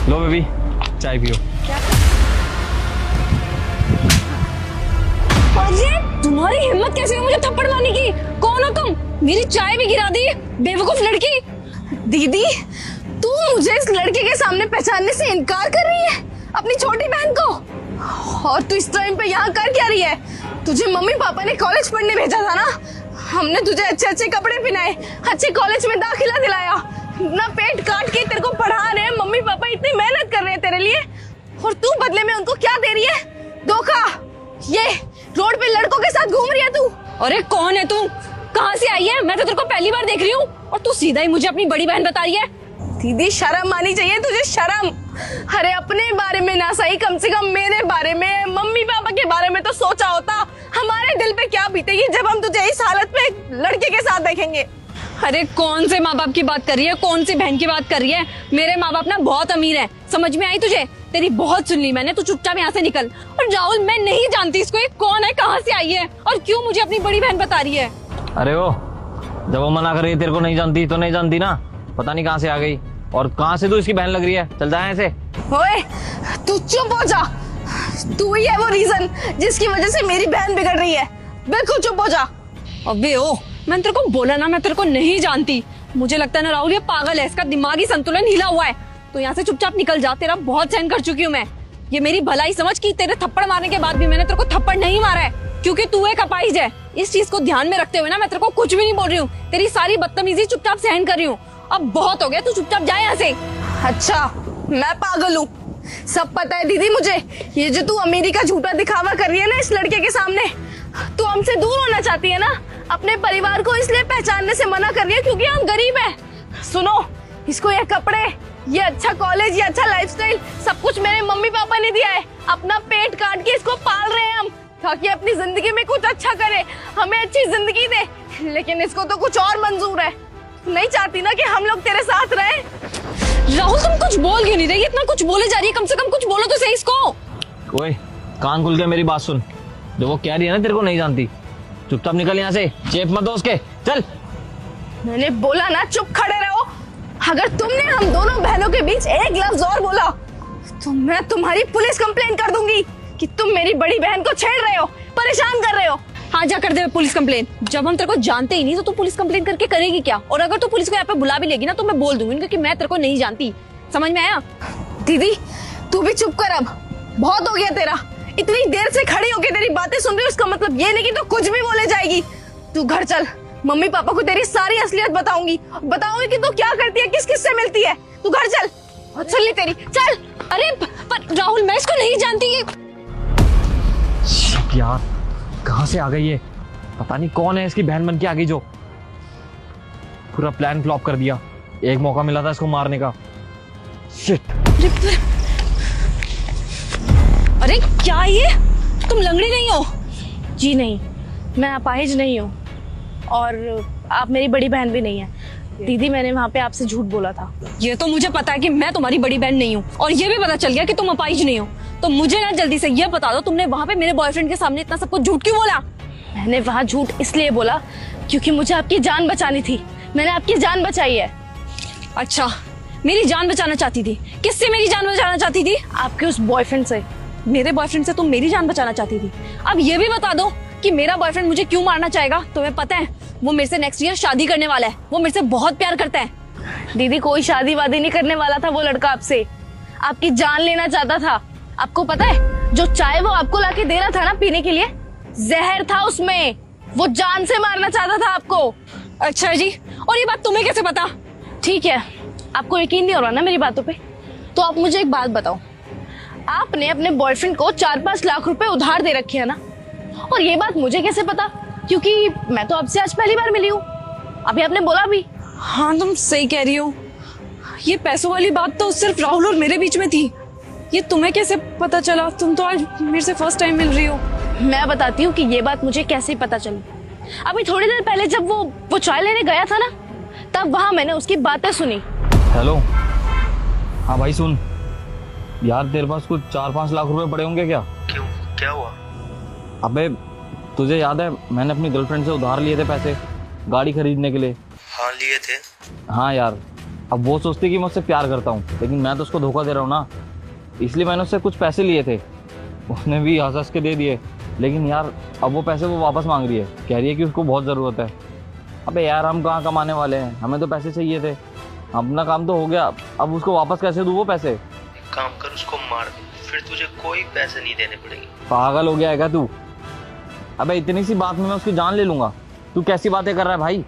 लो baby, चाय पियो। अरे तुम्हारी हिम्मत कैसे हुई मुझे थप्पड़ मारने की? कौन हो तुम? मेरी चाय भी गिरा दी, बेवकूफ लड़की। दीदी, तू मुझे इस लड़के के सामने पहचानने से इनकार कर रही है, अपनी छोटी बहन को। और तू इस टाइम पे यहाँ कर क्या रही है? तुझे मम्मी पापा ने कॉलेज पढ़ने भेजा था ना, हमने तुझे अच्छे अच्छे कपड़े पहनाए, अच्छे कॉलेज में दाखिला दिलाया, ना पेट काट के तेरे को पढ़ा रहे हैं। मम्मी पापा इतनी मेहनत कर रहे हैं तेरे लिए, और तू बदले में उनको क्या दे रही है? धोखा। ये रोड पे लड़कों के साथ घूम रही है तू। अरे कौन है तू? कहाँ से आई है? मैं तो तेरे को पहली बार देख रही हूँ, और तू सीधा ही मुझे अपनी बड़ी बहन बता रही है। दीदी, शर्म आनी चाहिए तुझे, शर्म। अरे अपने बारे में ना सही, कम से कम मेरे बारे में, मम्मी पापा के बारे में तो सोचा होता। हमारे दिल पे क्या बीतेगी जब हम तुझे इस हालत में एक लड़के के साथ देखेंगे। अरे कौन से माँ बाप की बात कर रही है? कौन सी बहन की बात कर रही है? मेरे माँ बाप ना बहुत अमीर है, समझ में आई तुझे? तेरी बहुत सुन ली मैंने, तू चुपचाप यहाँ से निकल। और राहुल, मैं नहीं जानती इसको, ये कौन है, कहाँ से आई है, और क्यों मुझे अपनी बड़ी बहन बता रही है? अरे वो, जब वो मना कर रही है तेरे को नहीं जानती तो नहीं जानती ना, पता नहीं कहाँ से आ गई और कहाँ से तू इसकी बहन लग रही है। चल जाए ऐसे। ओए, तू चुप हो जा। तू ही है वो रीजन जिसकी वजह से मेरी बहन बिगड़ रही है। बिल्कुल चुप हो जा। अबे ओ, मैंने तेरे को बोला ना, मैं तेरे को नहीं जानती। मुझे लगता है ना राहुल, ये पागल है, इसका दिमागी संतुलन हिला हुआ है। तो यहाँ से चुपचाप निकल जा, तेरा बहुत सहन कर चुकी हूँ मैं। ये मेरी भलाई समझ कि तेरे थप्पड़ मारने के बाद भी मैंने तेरे को थप्पड़ नहीं मारा है, क्योंकि तू एक अपाहिज है। इस चीज को ध्यान में रखते हुए ना मैं तेरे को कुछ भी नहीं बोल रही हूँ, तेरी सारी बदतमीजी चुपचाप सहन कर रही हूँ। अब बहुत हो गया, तू चुपचाप जा यहाँ से। अच्छा, मैं पागल हूँ, सब पता है दीदी मुझे। ये जो तू अमीरी का झूठा दिखावा कर रही है ना इस लड़के के सामने, तू हमसे दूर होना चाहती है ना, अपने परिवार को इसलिए पहचानने से मना कर रही है क्योंकि हम गरीब हैं। सुनो, इसको ये कपड़े, ये अच्छा कॉलेज, ये अच्छा लाइफस्टाइल, सब कुछ मेरे मम्मी पापा ने दिया है। अपना पेट काट के इसको पाल रहे हैं हम, ताकि अपनी जिंदगी में कुछ अच्छा करे, हमें अच्छी जिंदगी दे। लेकिन इसको तो कुछ और मंजूर है। नहीं चाहती ना कि हम लोग तेरे साथ रहें। राहुल, तुम कुछ बोल क्यों नहीं रही? इतना कुछ बोले जा रही है, कम से कम कुछ बोलो तो सही इसको। ओए, कान खुल के मेरी बात सुन। जो वो कह रही है ना तेरे को नहीं जानती, चुपचाप निकल यहाँ से, चेप मत दो उसके। चल। मैंने बोला ना, चुप खड़े रहो। अगर तुमने हम दोनों बहनों के बीच एक लफ्ज और बोला तो मैं तुम्हारी पुलिस कंप्लेन कर दूंगी कि तुम मेरी बड़ी बहन को छेड़ रहे हो, परेशान कर रहे हो। हाँ, जा कर दे पुलिस कंप्लेन। जब हम तेरे को जानते ही नहीं तो तू पुलिस कंप्लेन करके करेगी क्या? और अगर तू पुलिस को यहाँ पे बुला भी लेगी ना तो मैं बोल दूंगी, क्योंकि मैं तेरे को नहीं जानती। समझ में आया? दीदी, तू भी चुप कर, अब बहुत हो गया तेरा। इतनी देर से खड़ी होके तेरी बातें सुन रही हूँ, उसका मतलब ये नहीं कि तू कुछ भी बोले जाएगी। तू घर चल, मम्मी पापा को तेरी सारी असलियत बताऊंगी कि तू क्या करती है, किस किस से मिलती है। तू घर चल, और सुन ली तेरी, चल। अरे पर राहुल, मैं इसको नहीं जानती। यार, कहाँ से आ गई है? पता नहीं कौन है इसकी बहन बन के आ गई जो पूरा प्लान फ्लॉप कर दिया। एक मौका मिला था इसको मारने का। शिट। अरे क्या ये, तुम लंगड़ी नहीं हो? जी नहीं, मैं अपाहिज नहीं हूँ, और आप मेरी बड़ी बहन भी नहीं है। दीदी, मैंने वहाँ पे आपसे झूठ बोला था। ये तो मुझे पता है कि मैं तुम्हारी बड़ी बहन नहीं हूँ, और ये भी पता चल गया कि तुम अपाहिज नहीं हो। तो मुझे ना जल्दी से ये बता दो, तुमने वहाँ पे मेरे बॉयफ्रेंड के सामने इतना सब कुछ झूठ क्यों बोला? मैंने वहाँ झूठ इसलिए बोला क्योंकि मुझे आपकी जान बचानी थी। मैंने आपकी जान बचाई है। अच्छा, मेरी जान बचाना चाहती थी? किससे मेरी जान बचाना चाहती थी? आपके उस बॉयफ्रेंड से। मेरे बॉयफ्रेंड से तुम मेरी जान बचाना चाहती थी? अब ये भी बता दो कि मेरा बॉयफ्रेंड मुझे क्यों मारना चाहेगा? तुम्हें पता है वो मेरे से नेक्स्ट ईयर शादी करने वाला है, वो मेरे से बहुत प्यार करता है। दीदी, कोई शादी वादी नहीं करने वाला था वो लड़का आपसे, आपकी जान लेना चाहता था। आपको पता है, जो चाय वो आपको लाके दे रहा था ना पीने के लिए, जहर था उसमें, वो जान से मारना चाहता था आपको। अच्छा जी, और ये बात तुम्हें कैसे पता? ठीक है, आपको यकीन नहीं हो रहा ना मेरी बातों पे, तो आप मुझे एक बात बताओ, आपने अपने बॉयफ्रेंड को 4-5 लाख रुपए उधार दे रखे है ना, और ये बात मुझे कैसे पता? क्योंकि मैं तो आपसे आज पहली बार मिली हूँ, अभी आपने बोला भी। हाँ, तुम सही कह रही हो, ये पैसों वाली बात तो सिर्फ राहुल और मेरे बीच में थी। ये तुम्हें कैसे पता चला? तुम तो आज मेरे से फर्स्ट टाइम मिल रही हो। मैं बताती हूँ कि ये बात मुझे कैसे पता चली। अभी थोड़ी देर पहले जब वो चाय लेने गया था ना, तब वहां मैंने उसकी बातें सुनी। हेलो, हाँ भाई सुन, यार तेरे पास कुछ 4-5 लाख रुपए पड़े होंगे क्या? क्यों, क्या हुआ? अबे तुझे याद है मैंने अपनी गर्लफ्रेंड से उधार लिए थे पैसे गाड़ी खरीदने के लिए। हाँ, लिए थे। हाँ यार, अब वो सोचती कि मैं उससे प्यार करता हूँ, लेकिन मैं तो उसको धोखा दे रहा हूँ ना, इसलिए मैंने उससे कुछ पैसे लिए थे, उसने भी हंस हंस के दे दिए। लेकिन यार अब वो पैसे वो वापस मांग रही है, कह रही है कि उसको बहुत ज़रूरत है। अबे यार हम कहाँ कमाने वाले हैं, हमें तो पैसे चाहिए थे, अपना काम तो हो गया, अब उसको वापस कैसे दूँ वो पैसे? एक काम कर, उसको मार दे, फिर तुझे कोई पैसे नहीं देने पड़ेंगे। पागल हो गया है क्या तू? अबे इतनी सी बात में मैं उसकी जान ले लूंगा? तू कैसी बातें कर रहा है भाई,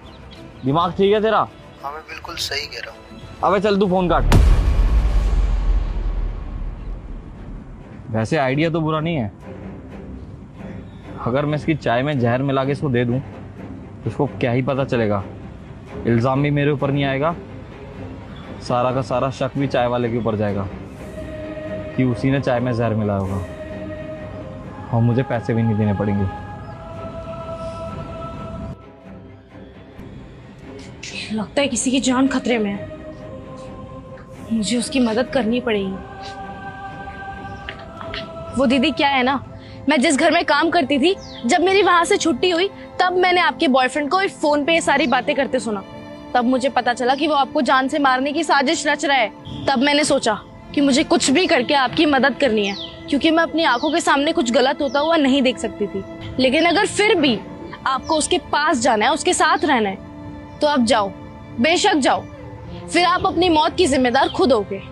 दिमाग ठीक है तेरा? हाँ मैं बिल्कुल सही कह रहा हूँ। अबे चल तू फोन काट। वैसे आइडिया तो बुरा नहीं है, अगर मैं इसकी चाय में जहर मिला के इसको दे दूं तो उसको क्या ही पता चलेगा, इल्जाम भी मेरे ऊपर नहीं आएगा, सारा का सारा शक भी चाय वाले के ऊपर जाएगा कि उसी ने चाय में जहर मिलाया होगा, और मुझे पैसे भी नहीं देने पड़ेंगे। लगता है किसी की जान खतरे में है, मुझे उसकी मदद करनी पड़ेगी। वो दीदी क्या है ना, मैं जिस घर में काम करती थी, जब मेरी वहां से छुट्टी हुई तब मैंने आपके बॉयफ्रेंड को फोन पे ये सारी बातें करते सुना। तब मुझे पता चला कि वो आपको जान से मारने की साजिश रच रहा है। तब मैंने सोचा कि मुझे कुछ भी करके आपकी मदद करनी है, क्योंकि मैं अपनी आंखों के सामने कुछ गलत होता हुआ नहीं देख सकती थी। लेकिन अगर फिर भी आपको उसके पास जाना है, उसके साथ रहना है, तो आप जाओ, बेशक जाओ, फिर आप अपनी मौत की जिम्मेदार खुद होगे।